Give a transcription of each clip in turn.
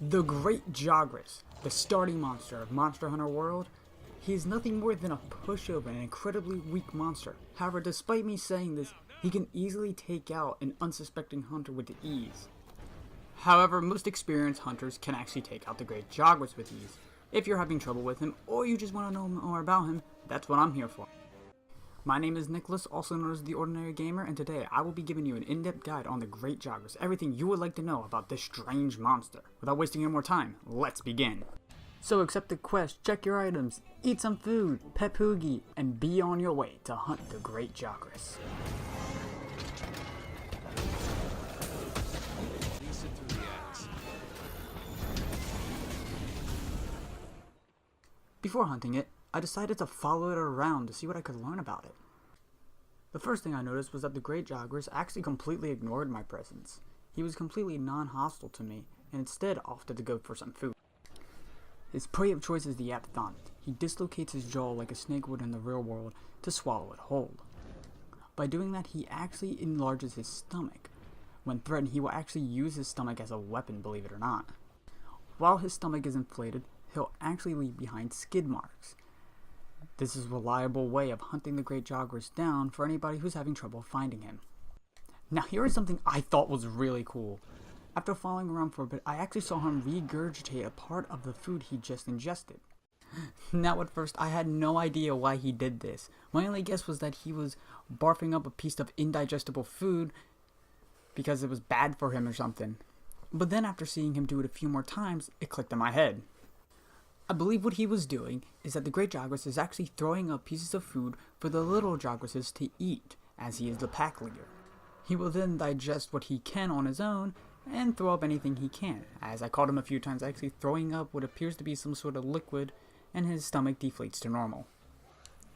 The Great Jagras, the starting monster of Monster Hunter World, he is nothing more than a pushover and an incredibly weak monster. However, despite me saying this, he can easily take out an unsuspecting hunter with ease. However, most experienced hunters can actually take out the Great Jagras with ease. If you're having trouble with him, or you just want to know more about him, that's what I'm here for. My name is Nicholas, also known as The Ordinary Gamer, and today I will be giving you an in-depth guide on the Great Jagras, everything you would like to know about this strange monster. Without wasting any more time, let's begin. So accept the quest, check your items, eat some food, pet Poogie, and be on your way to hunt the Great Jagras. Before hunting it, I decided to follow it around to see what I could learn about it. The first thing I noticed was that the Great Jagras actually completely ignored my presence. He was completely non-hostile to me, and instead opted to go for some food. His prey of choice is the apthont. He dislocates his jaw like a snake would in the real world to swallow it whole. By doing that, he actually enlarges his stomach. When threatened, he will actually use his stomach as a weapon, believe it or not. While his stomach is inflated, he'll actually leave behind skid marks. This is a reliable way of hunting the Great Jagras down for anybody who's having trouble finding him. Now here is something I thought was really cool. After following around for a bit, I actually saw him regurgitate a part of the food he just ingested. Now at first, I had no idea why he did this. My only guess was that he was barfing up a piece of indigestible food because it was bad for him or something. But then after seeing him do it a few more times, it clicked in my head. I believe what he was doing is that the Great Jagras is actually throwing up pieces of food for the little Jagrases to eat, as he is the pack leader. He will then digest what he can on his own, and throw up anything he can. As I caught him a few times actually throwing up what appears to be some sort of liquid, and his stomach deflates to normal.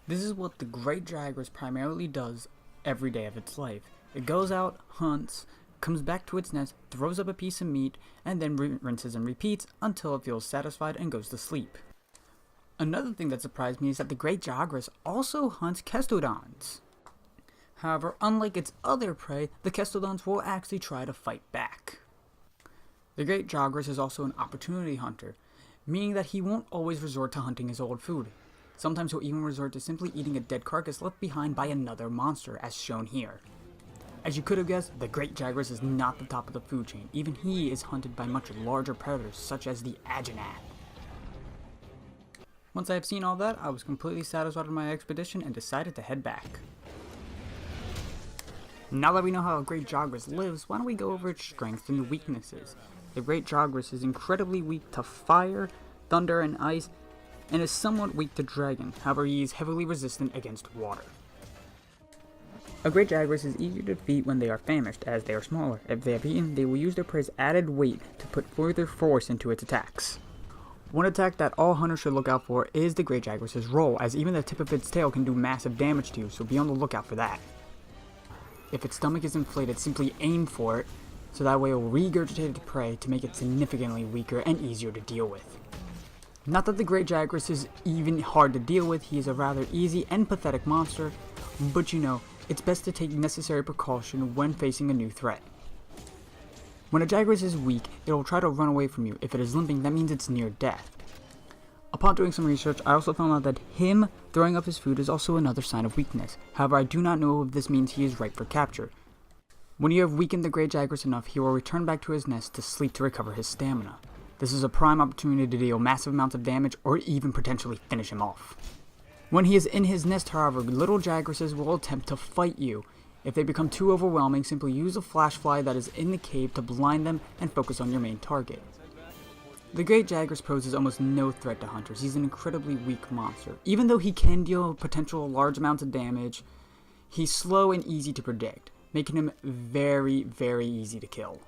This is what the Great Jagras primarily does every day of its life. It goes out, hunts, comes back to its nest, throws up a piece of meat, and then rinses and repeats until it feels satisfied and goes to sleep. Another thing that surprised me is that the Great Jagras also hunts Kestodons. However, unlike its other prey, the Kestodons will actually try to fight back. The Great Jagras is also an opportunity hunter, meaning that he won't always resort to hunting his old food. Sometimes he'll even resort to simply eating a dead carcass left behind by another monster, as shown here. As you could have guessed, the Great Jagras is not the top of the food chain. Even he is hunted by much larger predators, such as the Agenat. Once I have seen all that, I was completely satisfied with my expedition and decided to head back. Now that we know how a Great Jagras lives, why don't we go over its strengths and weaknesses. The Great Jagras is incredibly weak to fire, thunder, and ice, and is somewhat weak to dragon. However, he is heavily resistant against water. A Great Jagras is easier to defeat when they are famished, as they are smaller. If they have eaten, they will use their prey's added weight to put further force into its attacks. One attack that all hunters should look out for is the Great Jagras' roll, as even the tip of its tail can do massive damage to you, so be on the lookout for that. If its stomach is inflated, simply aim for it, so that way it will regurgitate its prey to make it significantly weaker and easier to deal with. Not that the Great Jagras is even hard to deal with, he is a rather easy and pathetic monster, but you know, it's best to take necessary precaution when facing a new threat. When a Jagras is weak, it will try to run away from you. If it is limping, that means it's near death. Upon doing some research, I also found out that him throwing up his food is also another sign of weakness. However, I do not know if this means he is ripe for capture. When you have weakened the Great Jagras enough, he will return back to his nest to sleep to recover his stamina. This is a prime opportunity to deal massive amounts of damage or even potentially finish him off. When he is in his nest, however, little Jagrases will attempt to fight you. If they become too overwhelming, simply use a flash fly that is in the cave to blind them and focus on your main target. The Great Jagras poses almost no threat to hunters. He's an incredibly weak monster. Even though he can deal potential large amounts of damage, he's slow and easy to predict, making him very, very easy to kill.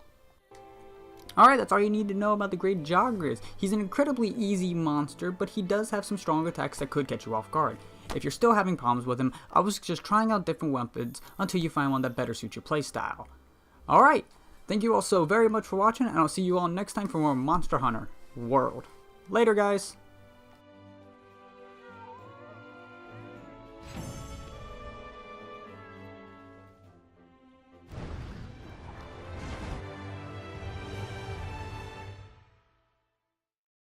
Alright, that's all you need to know about the Great Jagras. He's an incredibly easy monster, but he does have some strong attacks that could catch you off guard. If you're still having problems with him, I was just trying out different weapons until you find one that better suits your playstyle. Alright, thank you all so very much for watching, and I'll see you all next time for more Monster Hunter World. Later, guys!